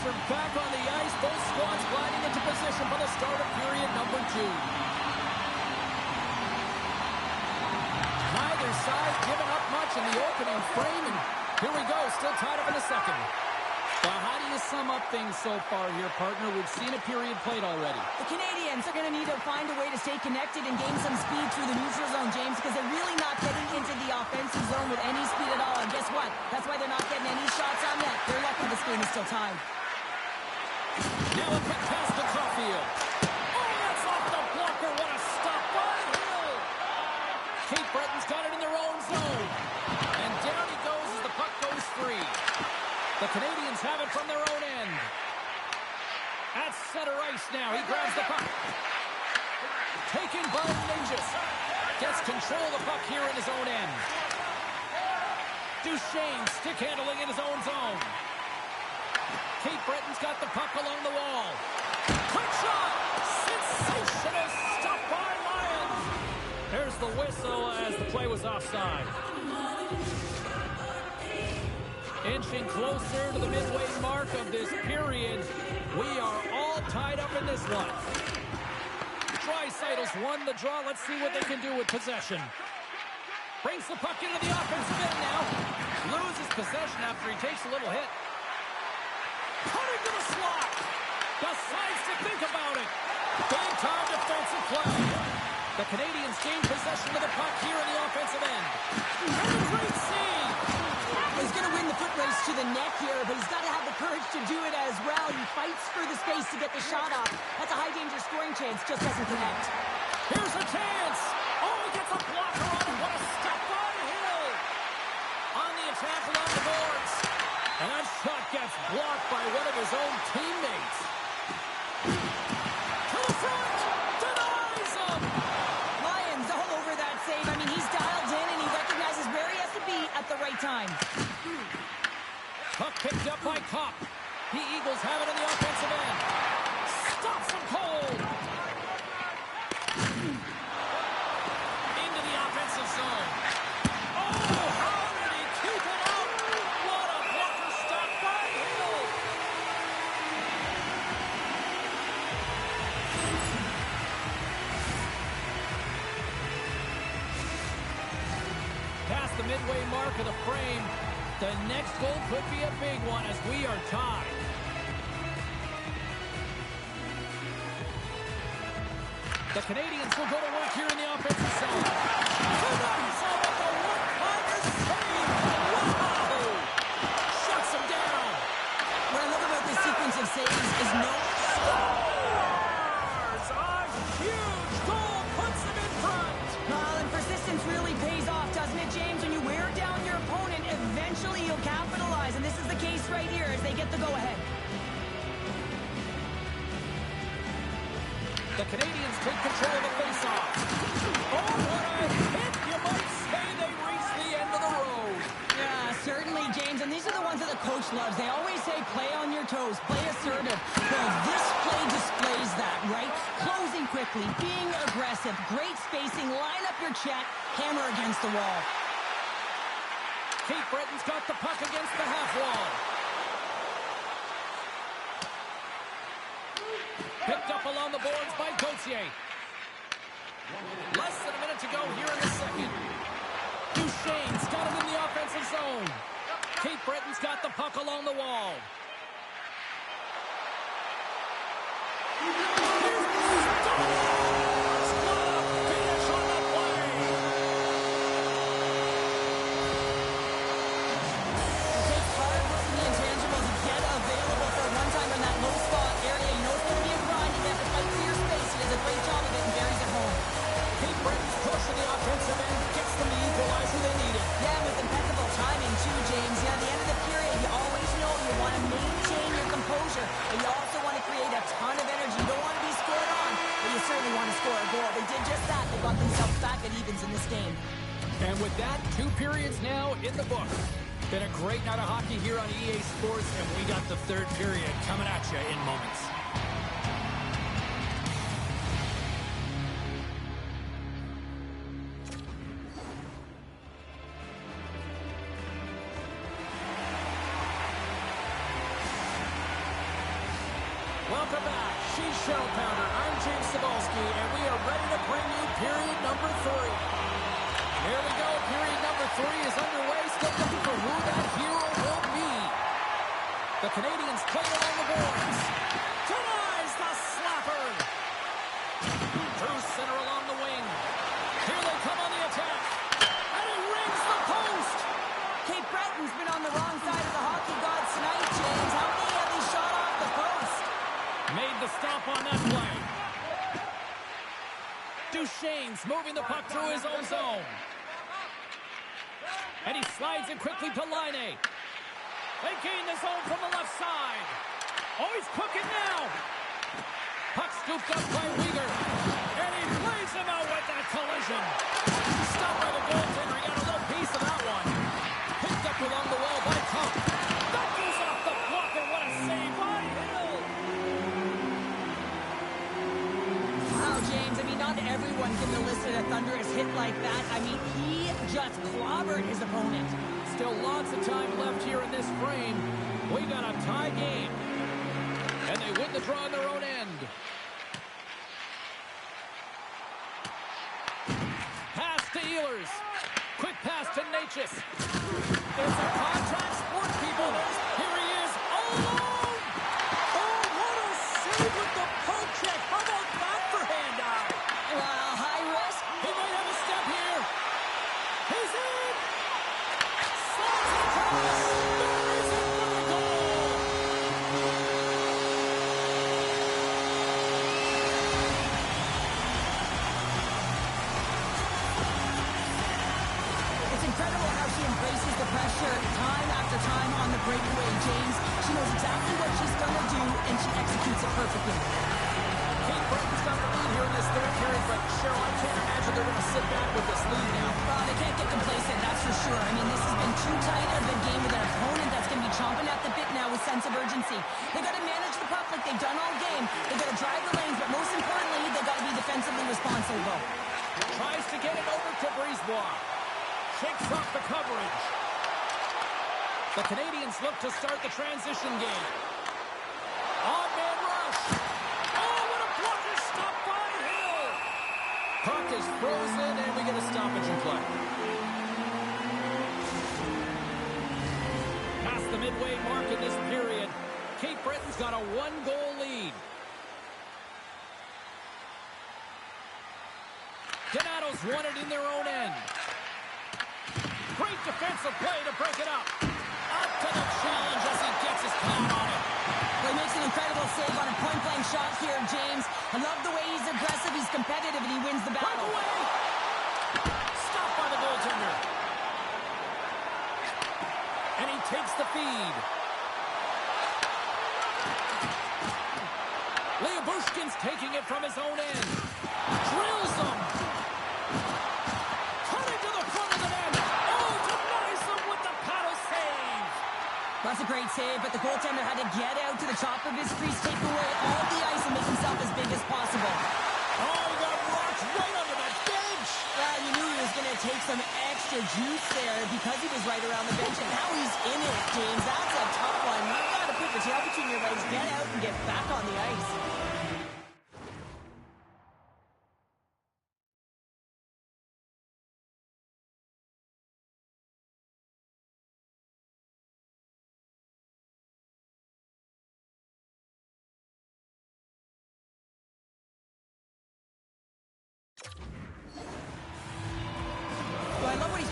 are back on the ice. Both squads gliding into position for the start of period number 2. Neither side giving up much in the opening frame, and here we go, still tied up in the second. Well, how do you sum up things so far here, partner? We've seen a period played already. The Canadians are going to need to find a way to stay connected and gain some speed through the neutral zone, James, because they're really not getting into the offensive zone with any speed at all. And guess what? That's why they're not getting any shots on net. They're lucky this game is still tied. Now a quick pass to Caulfield. Oh, that's off the blocker. What a stop by Hill. Cape Breton's got it in their own zone. And down he goes as the puck goes free. The Canadians have it from their own end. At center ice now. He grabs the puck. Taken by Ninjas. Gets control of the puck here in his own end. Duchesne stick handling in his own zone. Cape Breton's got the puck along the wall. Quick shot! Sensational stop by Lions! There's the whistle as the play was offside. Inching closer to the midway mark of this period. We are all tied up in this one. Draisaitl's won the draw. Let's see what they can do with possession. Brings the puck into the offensive end now. Loses possession after he takes a little hit. Cutting to the slot. Decides to think about it. Big time defensive play. The Canadians gain possession of the puck here in the offensive end. What a great save. He's going to win the foot race to the net here, but he's got to have the courage to do it as well. He fights for the space to get the shot off. That's a high-danger scoring chance, just doesn't connect. Here's a chance. Oh, he gets a blocker on it. What a stop by Hill. On the attack along the boards. And that shot gets blocked by one of his own teammates. To the front. Denies him. Lions all over that save. I mean, he's dialed in, and he recognizes where he has to be at the right time. Puck picked up by Kopp. The Eagles have it in the offensive end. Stops him cold. Into the offensive zone. Oh, how did he keep it out? What a blocker stop by Hill. Past the midway mark of the frame. The next goal could be a big one as we are tied. The Canadians will go to work here in the offensive zone. Shuts him down. What I love about this sequence of saves is no... Scores! A huge goal puts them in front. Well, and persistence really pays off, doesn't it, James? When you wear down your opponent, eventually you'll capitalize, and this is the case right here as they get the go-ahead. The Canadians take control of the face-off. Oh, what a hit! You might say they reached the end of the road. Yeah, certainly, James, and these are the ones that the coach loves. They always say, play on your toes, play assertive. Well, this play displays that, right? Closing quickly, being aggressive, great spacing, line up your check, hammer against the wall. Cape Breton's got the puck against the half wall. Picked up along the boards by Gauthier. Less than a minute to go here in the second. Duchesne's got it in the offensive zone. Cape Breton's got the puck along the wall. And with that, 2 periods now in the books. Been a great night of hockey here on EA Sports, and we got the third period coming at you in moments. She's Cheryl Pounder. I'm James Cebulski, and we are ready to bring you period number 3. Here we go. Period number 3 is underway. Still looking for who that hero will be. The Canadians play along the boards. Denies the slapper. Through center along the wing. Here they come on the attack. And he rings the post. Cape Breton's been on the wrong side of the hockey gods tonight, James. How many have they shot off the post? Made the stop on that play. Duchesne's moving the puck through his own zone. And he slides it quickly to Laine. They gain the zone from the left side. Oh, he's cooking now. Puck scooped up by Weegar. And he plays him out with that collision. Stopped by the goaltender. He got a little piece of that one. Picked up along the wall by Tuck. That goes off the blocker. What a save by Hill. Wow, James, I mean, not everyone can elicit a thunderous hit like that. I mean, he just clobbered his opponent. Still lots of time left here in this frame. We got a tie game. And they win the draw on their own end. Pass to Ehlers. Quick pass to Necas. It's a contact sport, people. Here he is, all alone. Oh, what a save with the poke check. How about that for handout? Well, high risk. He might have a step here. He's in. Slides across. Buries it for the goal. It's incredible how she embraces the pressure time after time on the breakaway, James. She knows exactly what she's going to do, and she executes it perfectly. Cape Breton's got the lead here in this third period, but Cheryl, I can't imagine they're going to sit back with this lead now. They can't get complacent, that's for sure. I mean, this has been too tight of a game with an opponent that's going to be chomping at the bit now with sense of urgency. They got to manage the puck like they've done all game. They got to drive the lanes, but most importantly, they got to be defensively responsible. Tries to get it over to Brisebois. Shakes off the coverage. The Canadians look to start the transition game. Odd man rush. Oh, what a blocker stop by Hill. Puck is frozen, and we get a stoppage in play. Past the midway mark in this period, Cape Breton's got a 1-goal lead. Donato's won it in their own end. Great defensive play to break it up. Up to the challenge as he gets his pad on it. Well, he makes an incredible save on a point-blank shot here, James. I love the way he's aggressive, he's competitive, and he wins the battle. Breakaway. Stopped by the goaltender. And he takes the feed. Lyubushkin's taking it from his own end. Drills him. Cutting to the front of the net. Oh, denies him with the paddle save. That's a great save, but the goaltender had to get out to the top of his crease, take away all the ice, and make himself as big as possible. Oh, he got rocked right under that bench. Well, you knew he was going to take some extra juice there because he was right around the bench, and now he's in it, James. That's a tough one. You got to put your tail between your legs, get out, and get back on the ice.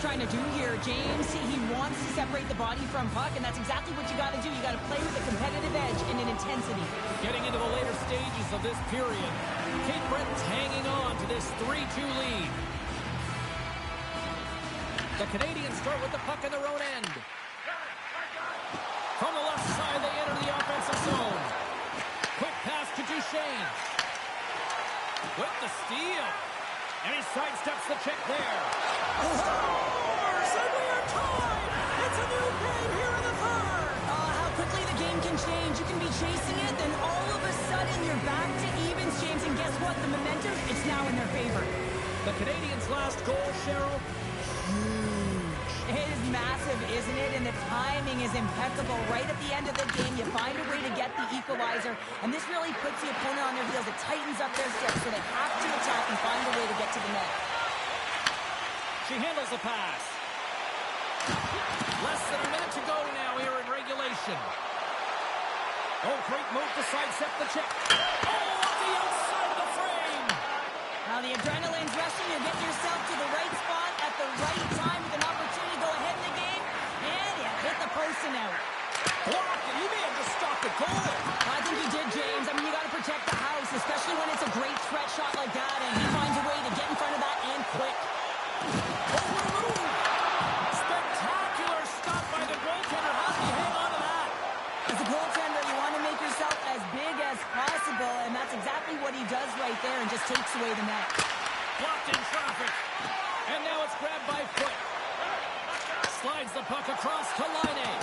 Trying to do here, James. He wants to separate the body from puck, and that's exactly what you got to do. You got to play with a competitive edge and an intensity. Getting into the later stages of this period, Cape Breton's hanging on to this 3-2 lead. The Canadians start with the puck in their own end. From the left side, they enter the offensive zone. Quick pass to Duchesne. With the steal. And he sidesteps the check there. Scores! And we are tied! It's a new game here in the third! How quickly the game can change. You can be chasing it, then all of a sudden you're back to evens, James. And guess what? The momentum, it's now in their favor. The Canadians' last goal, Cheryl, huge. It is massive, isn't it? And the timing is impeccable. Right at the end of the game, you find a way to get the equalizer, and this really puts the opponent on their heels. It tightens up their steps, so they have to attack and find a way to get to the net. She handles the pass. Less than a minute to go now here in regulation. Oh, great move to sidestep the check. Oh, off the outside of the frame. Now the adrenaline's rushing. You're getting yourself to the right spot at the right time with an opportunity to go ahead in the game. And you hit the post and out. Blocked it. He may have just stopped the goal. I think he did, James. I mean, you got to protect the house, especially when it's a great threat shot like that. And he finds a way to get in front of that and quick. Oh, what a move. Spectacular stop by the goaltender. How do you hang on to that? As a goaltender, you want to make yourself as big as possible, and that's exactly what he does right there and just takes away the net. Blocked in traffic. And now it's grabbed by Foot. Slides the puck across to Laine.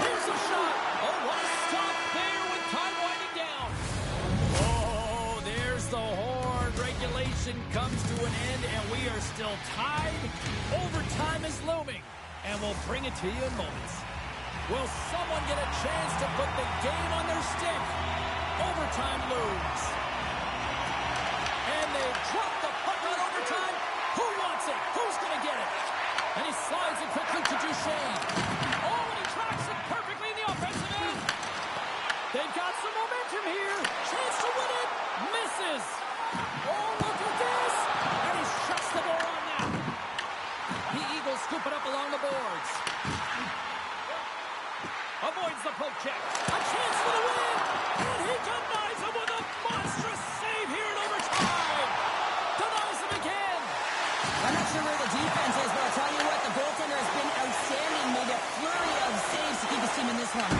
Here's a shot. Oh, what a stop there with time winding down. Oh, there's the horn. Regulation comes to an end, and we are still tied. Overtime is looming, and we'll bring it to you in moments. Will someone get a chance to put the game on their stick? Overtime looms. And they drop the puck on overtime. Who wants it? Who's going to get it? And he slides it quickly to Duchesne. Oh, and he tracks it perfectly in the offensive end. They've got some momentum here. Chance to win it. Misses. Oh, look at this. And he shuts the door on that. The Eagles scoop it up along the boards. Avoids the poke check. A chance for the win. And he denies him with a monstrous save here in overtime. Denies him again. I'm not sure where the defense is, but I'll tell you what, the goaltender has been outstanding. Made a flurry of saves to keep his team in this one.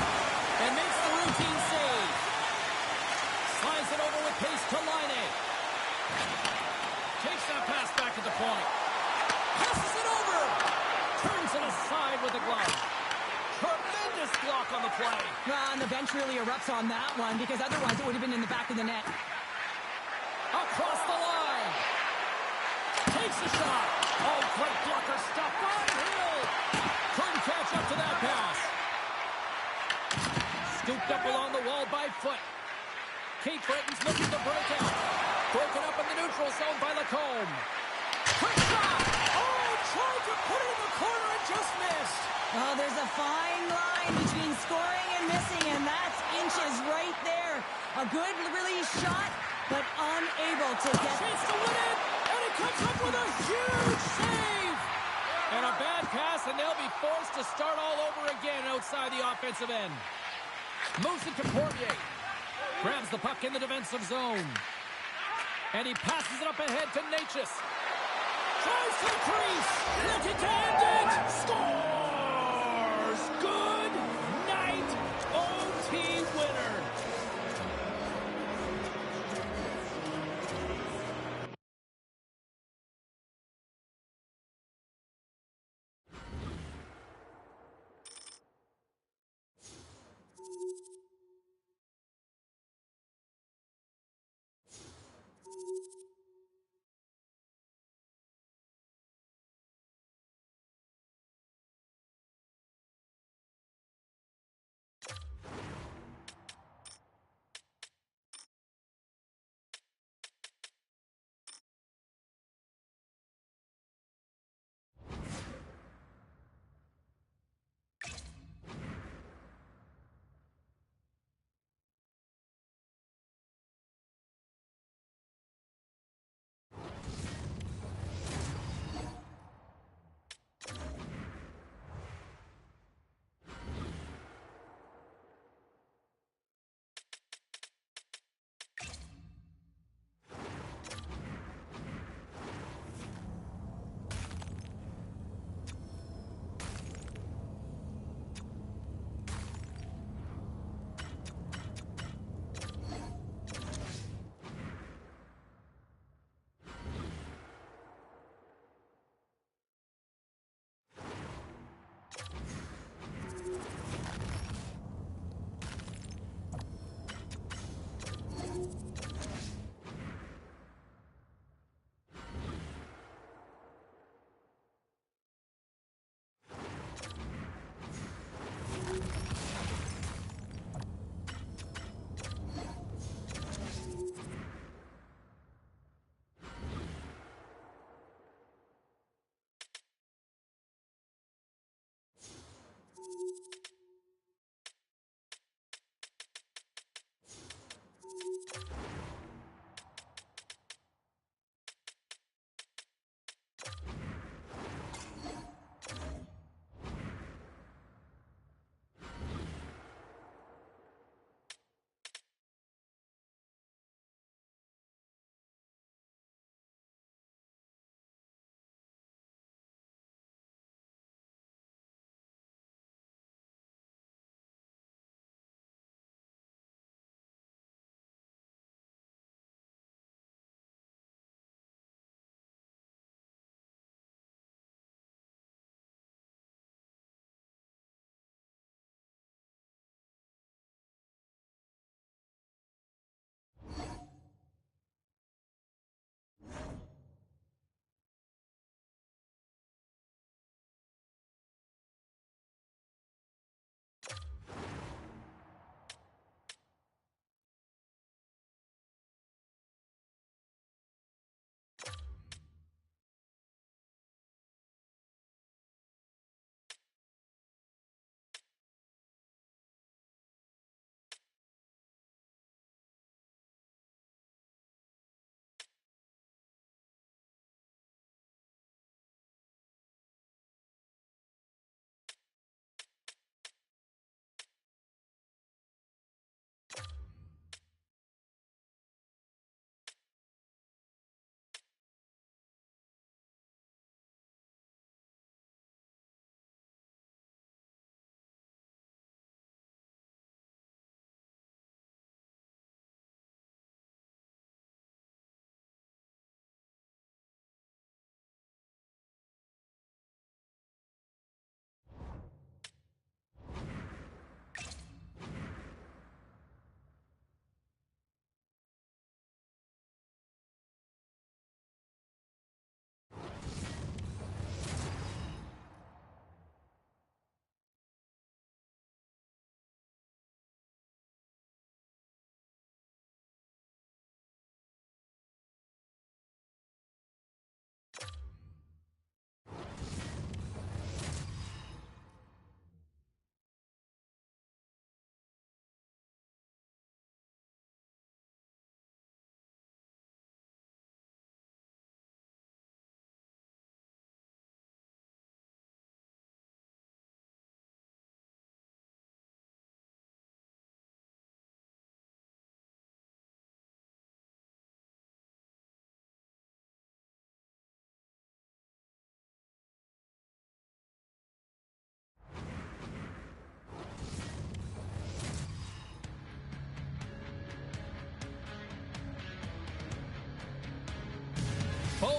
And makes the routine save. Slides it over with pace to Laine. Takes that pass back at the point. Passes it over. Turns it aside with the glove. Tremendous block on the play. Well, and the bench really erupts on that one because otherwise it would have been in the back of the net. Across the line. Takes a shot. Oh, great blocker stop by Hill. Couldn't catch up to that pass. Scooped up along the wall by Foot. Kate Bretton's looking to break out. Broken up in the neutral zone by Lacombe. Quick shot. Oh, tried to put it in the corner and just missed. Oh, there's a fine line between scoring and missing, and that's inches right there. A good release shot, but unable to A get... chance to win it, and he comes up with a huge save. And a bad pass, and they'll be forced to start all over again outside the offensive end. Moves it to Poirier. Grabs the puck in the defensive zone. And he passes it up ahead to Necas. Tries to the crease. Looking to end it. Scores! Good night, OT winner.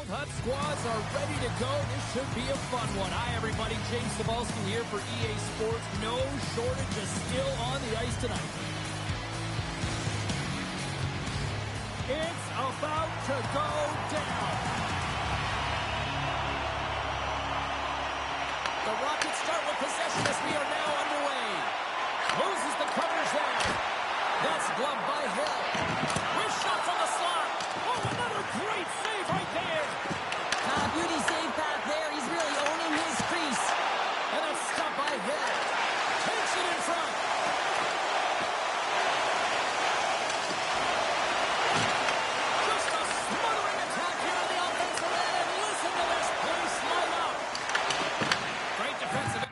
Both Hut squads are ready to go. This should be a fun one. Hi, everybody. James Cebulski here for EA Sports. No shortage of skill on the ice tonight. It's about to go down. The Rockets start with possession as we are now underway. Loses the coverage there. That's gloved by Hill. Wrist shot from the slot. Oh, another great save right there. Beauty save path there. He's really owning his crease. And a stop by Hill. Takes it in front. Just a smothering attack here on the offensive end. And listen to this place light up. Great defensive.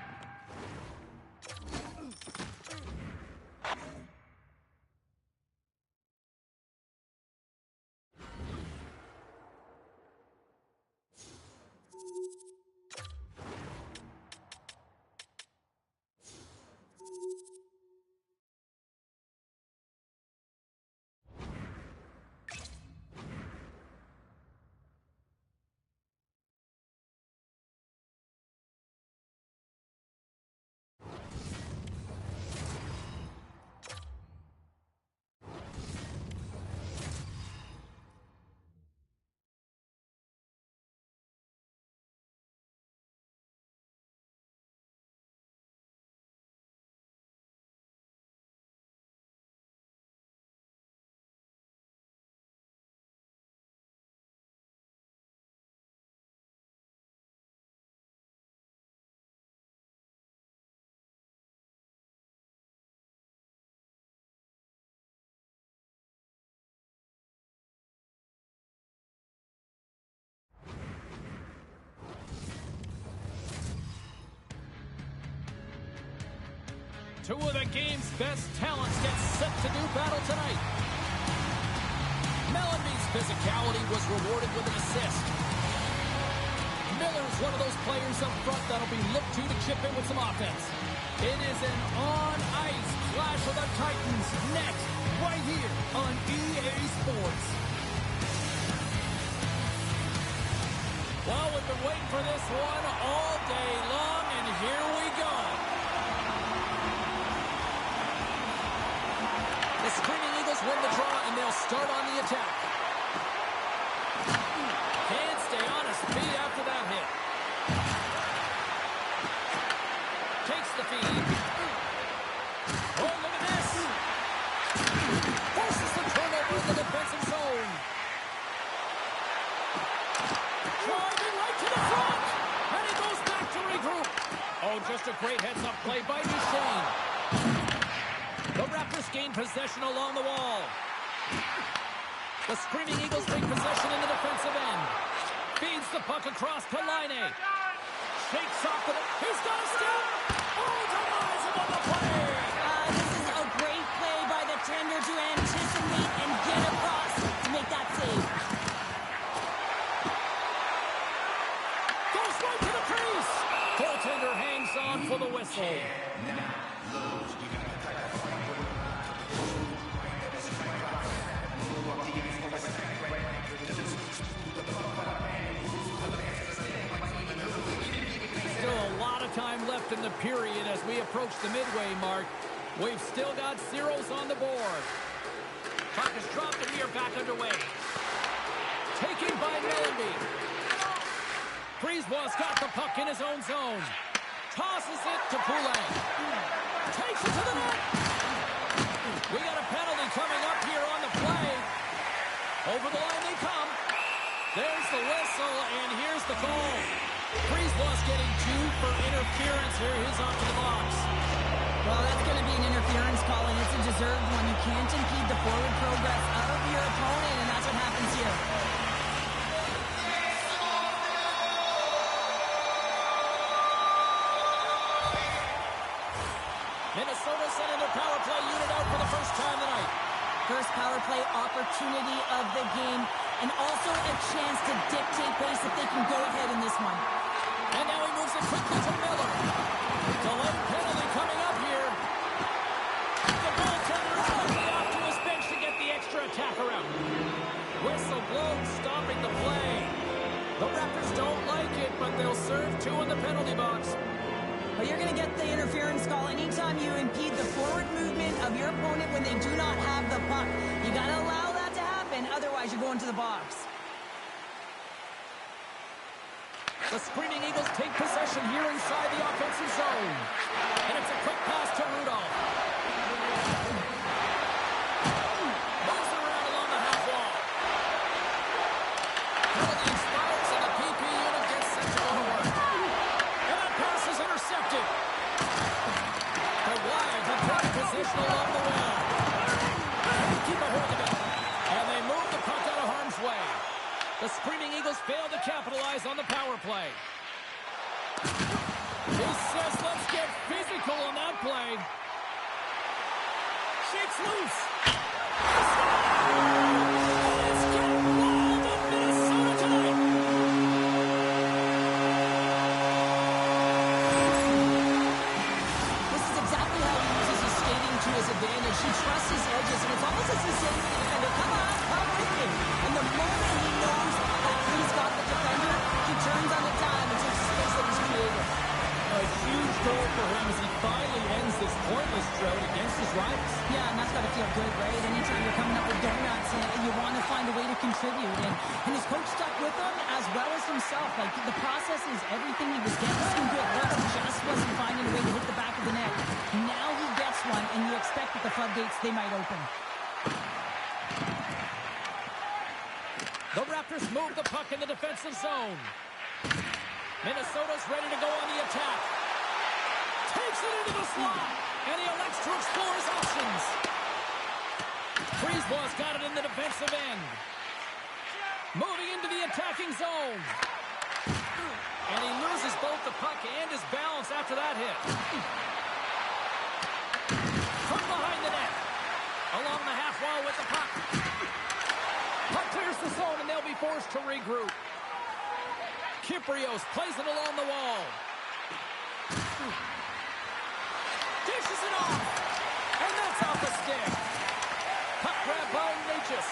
Two of the game's best talents get set to do battle tonight. Mellanby's physicality was rewarded with an assist. Miller's one of those players up front that'll be looked to chip in with some offense. It is an on-ice clash of the Titans next, right here on EA Sports. Well, we've been waiting for this one all day long, and here we go. The Screaming Eagles win the draw, and they'll start on the attack. Can't stay on his feet after that hit. Takes the feed. Oh, look at this. Forces the turnover in the defensive zone. Driving right to the front. And he goes back to regroup. Oh, just a great heads-up play by Duchesne. The Raptors gain possession along the wall. The Screaming Eagles take possession in the defensive end. Feeds the puck across to Laine. Shakes off with it. He's got a step. Oh, denies him on the play. This is a great play by the tender to anticipate and get across to make that save. Goes right to the crease. Goaltender hangs on for the whistle. Time left in the period as we approach the midway mark. We've still got zeros on the board. Puck is dropped and we are back underway. Taken by Mellanby. Brisebois got the puck in his own zone. Tosses it to Poulet. Takes it to the net. We got a penalty coming up here on the play. Over the line they come. There's the whistle and here's the goal. Brisebois getting 2 for interference here. He's off to the box. Well, that's going to be an interference call, and it's a deserved one. You can't impede the forward progress of your opponent, and that's what happens here. Minnesota sending their power play unit out for the first time tonight. First power play opportunity of the game, and also a chance to dictate pace if they can go ahead in this one. And now he moves it quickly to Miller. Delayed penalty coming up here. The goaltender is quickly off to his bench to get the extra attacker out. Whistle blown, stopping the play. The Raptors don't like it, but they'll serve 2 in the penalty box. But you're going to get the interference call anytime you impede the forward movement of your opponent when they do not have the puck. You got to allow that to happen, otherwise you're going to the box. The Screaming Eagles take possession here inside the offensive zone. And it's a quick pass to Rudolph. Moves around along the half wall. Penalty expires and the PP unit gets set to go to work. And that pass is intercepted. The Wild have got possession along the wall. Keep a hold of it. And they move the puck out of harm's way. The Screaming Eagles fail to capitalize on the power play. He says, let's get physical on that play. Shakes loose. Let's get wild in Minnesota tonight. This is exactly how he uses his skating to his advantage. He trusts his edges, and it's almost as he's saying to the defender, come on, come with me. And the moment he knows that he's got the defender, he turns on the dime and takes the space that he's created. A huge goal for him as he finally ends this pointless drought against his rivals. Yeah, and that's got to feel good, right? Anytime you're coming up with donuts and you want to find a way to contribute. And his coach stuck with him as well as himself. Like, the process is everything. He was getting some good looks, just wasn't finding a way to hit the back of the net. Now he gets one, and you expect that the floodgates, they might open. The Raptors move the puck in the defensive zone. Minnesota's ready to go on the attack. Takes it into the slot, and he elects to explore his options. Friesbaugh's got it in the defensive end. Moving into the attacking zone. And he loses both the puck and his balance after that hit. From behind the net. Along the half wall with the puck. Puck clears the zone, and they'll be forced to regroup. Kyprios plays it along the wall. Dishes it off. And that's off the stick. Puck grab by Natchez.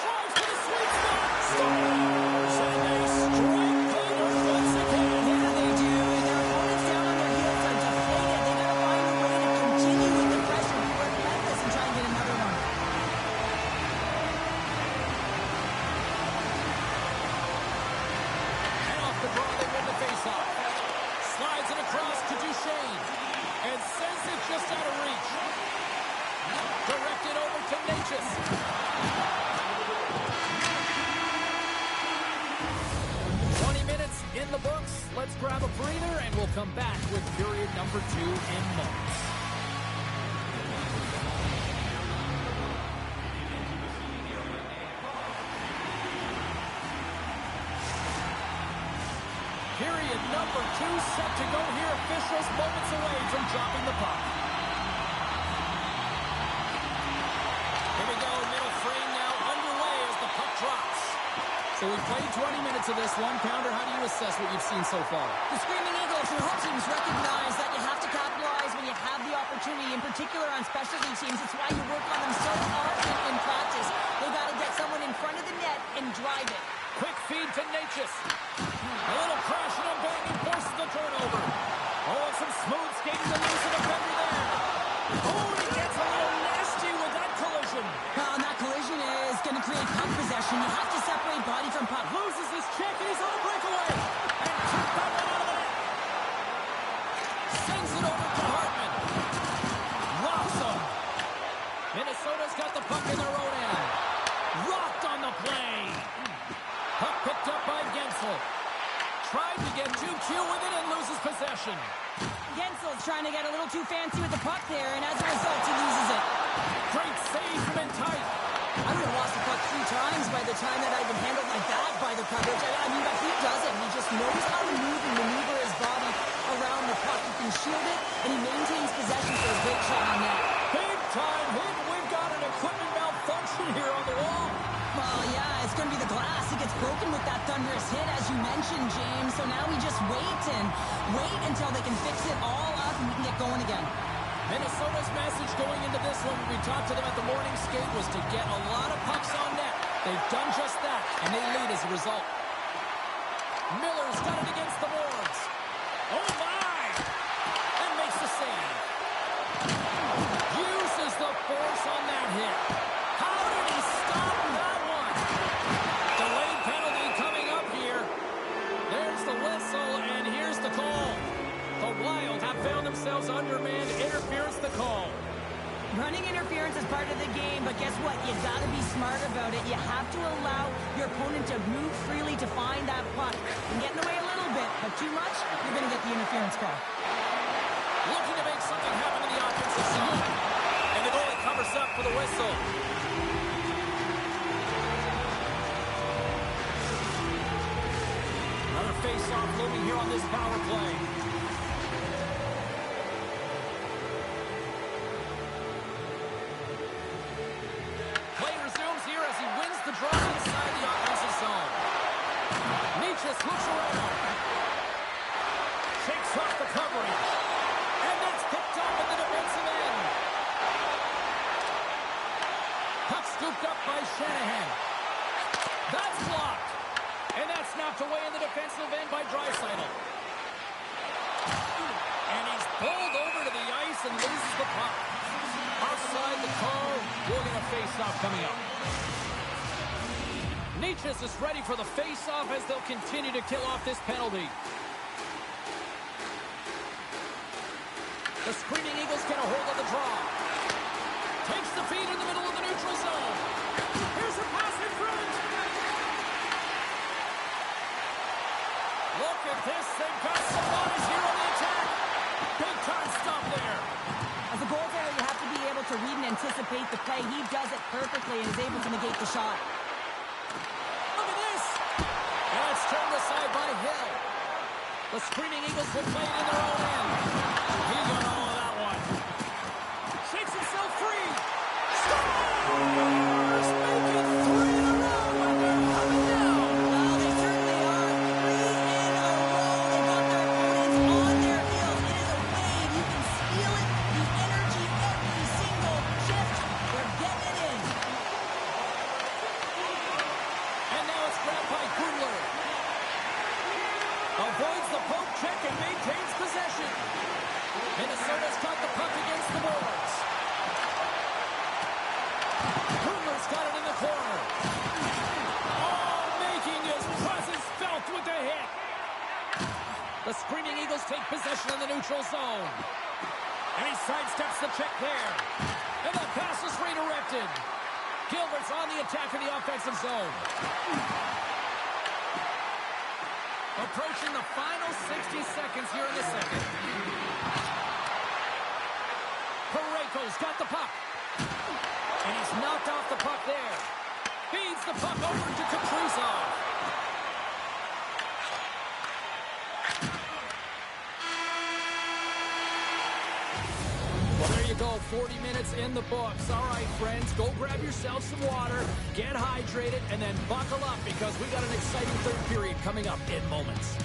Drives to the sweet spot. Scores! And they strike Peter once again. Yeah, they do. And their opponents down on their heels are deflated. They got to find a way to continue with the pressure, be relentless, and try and get another one. And off the draw, they win the faceoff. Slides it across to Duchesne. And sends it just out of reach. Directed over to Natchez. 20 minutes in the books. Let's grab a breather, and we'll come back with period number 2 in moments. Period number 2 set to go here. Officials moments away from dropping the puck. Here we go. Middle frame now underway as the puck drops. So we played 20 minutes of this one. Pounder, how do you assess what you've seen so far? The Screaming Eagles and home teams recognize that you have to capitalize when you have the opportunity, in particular on specialty teams. It's why you work on them so often in practice. They got to get someone in front of the net and drive it. Quick feed to Natchez. A little crash and a banging forces the turnover. Oh, and some smooth skating to lose the defender there. Oh, he gets a little nasty with that collision. And that collision is going to create puck possession. You have to separate body from puck. Loses his check, and he's on a breakaway. And took that one out of the net. Sends it over to Hartman. Rocks him. Minnesota's got the puck in their own end. Rocked on the play. Puck picked up by Gensel. Tried to get too cute with it and loses possession. Gensel's trying to get a little too fancy with the puck there, and as a result, he loses it. Great save from in tight. I would have lost the puck 3 times by the time that I even handled my bag by the coverage. I mean, but he doesn't. He just knows how to move and maneuver his body around the puck. He can shield it, and he maintains possession for his great shot on net. Big time hit. We've got an equipment malfunction here on the wall. Well, yeah, it's going to be the glass. It gets broken with that thunderous hit, as you mentioned, James. So now we just wait until they can fix it all up and we can get going again. Minnesota's message going into this one when we talked to them at the morning skate was to get a lot of pucks on net. They've done just that, and they lead as a result. Miller's got it against the boards. Oh, my! And makes the save. Uses the force on that hit. How did he stop that one? Delayed penalty coming up here. There's the whistle, and here's the call. The Wild have found themselves undermanned. Interference the call. Running interference is part of the game, but guess what? You got to be smart about it. You have to allow your opponent to move freely to find that puck. And get in the way a little bit, but too much, you're going to get the interference call. Looking to make something happen in the offensive zone. And the goalie covers up for the whistle. Another face-off looming here on this power play. Play resumes here as he wins the draw inside the offensive zone. Necas looks around. Shakes off the coverage. And that's picked up in the defensive end. Puck scooped up by Shanahan. That's blocked. And that's knocked away in the defensive end by Draisaitl. And he's pulled over to the ice and loses the puck. Offside the call. We'll get a face-off coming up. Necas is ready for the face-off as they'll continue to kill off this penalty. The screening Eagles get a hold of the draw. Takes the feed in the middle of the neutral zone. Here's a pass in front. Look at this. They've got some bodies here on the attack. Big time stop there. As a goaltender, you have to be able to read and anticipate the play. He does it perfectly and is able to negate the shot. Look at this. And it's turned aside by Hill. The screening Eagles will play it in their own end. He got all of that one. Shakes himself free. Scores! Make it 3 in a row, and they're coming down. Well, they certainly are. 3 in a row. They got their opponents on their heels. It is a wave. You can feel it. The energy every single shift. They're getting it in. And now it's grabbed by Gundler. Avoids the poke check and maintains possession. Minnesota's got the puck against the boards. Gundler's got it in the corner. Oh, making his presence felt with the hit. The screening Eagles take possession in the neutral zone. And he sidesteps the check there. And the pass is redirected. Gilbert's on the attack in the offensive zone. Approaching the final 60 seconds here in the second. Parayko's got the puck. And he's knocked off the puck there. Feeds the puck over to Kaprizov. Well, there you go. 40 minutes in the books. All right, friends, go grab yourself some water, get hydrated, and then buckle up because we got an exciting third period coming up in moments.